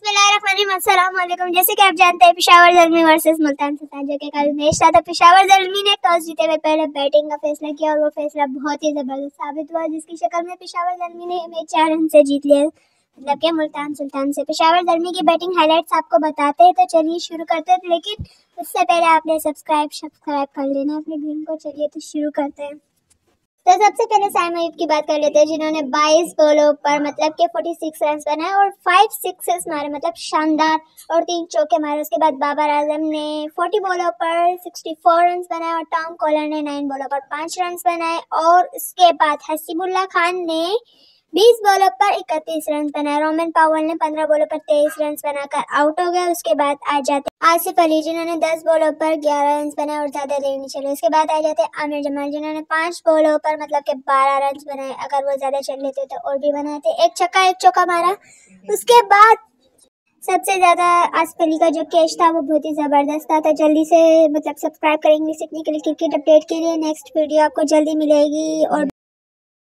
बिस्मिल्लाहिर्रहमानिर्रहीम। जैसे कि आप जानते हैं पेशावर ज़ल्मी वर्सेस मुल्तान सुल्तान जो कि कल मैच था, तो पेशावर ज़ल्मी ने टॉस जीते हुए पहले बैटिंग का फैसला किया और वो फैसला बहुत ही ज़बरदस्त साबित हुआ, जिसकी शक्ल में पेशावर ज़ल्मी ने मैच 4 रन से जीत लिया, मतलब कि मुल्तान सुल्तान से। पेशावर ज़ल्मी की बैटिंग हाईलाइट्स आपको बताते हैं, तो चलिए शुरू करते हैं। लेकिन उससे पहले आपने सब्सक्राइब कर लेना अपनी वीडियो को। चलिए तो शुरू करते हैं। तो सबसे पहले साइम अयूब की बात कर लेते हैं, जिन्होंने 22 बॉलों पर मतलब के 46 रन बनाए और 5 सिक्सेस मारे, मतलब शानदार, और 3 चौके मारे। उसके बाद बाबर आजम ने 40 बॉलों पर 64 रन बनाए और टॉम कॉलर ने 9 बॉलों पर 5 रन बनाए। और उसके बाद हसीबुल्ला खान ने 20 बॉलों पर 31 रन बनाए। रोमन पावल ने 15 बॉलों पर 23 रन बनाकर आउट हो गए। उसके बाद आ जाते आसिफ अली, जिन्होंने 10 बॉलों पर 11 रन बनाए और ज्यादा देर नहीं चले। उसके बाद आ जाते आमिर जमाल, जिन्होंने 5 बॉलों पर मतलब के 12 रन बनाए। अगर वो ज्यादा चल लेते तो और भी बनाते। एक छक्का एक चौका मारा। उसके बाद सबसे ज्यादा आसिफ अली का जो कैच था वो बहुत ही जबरदस्त था। तो जल्दी से मतलब सब्सक्राइब करेंगे सीखने के लिए क्रिकेट अपडेट के लिए। नेक्स्ट वीडियो आपको जल्दी मिलेगी। और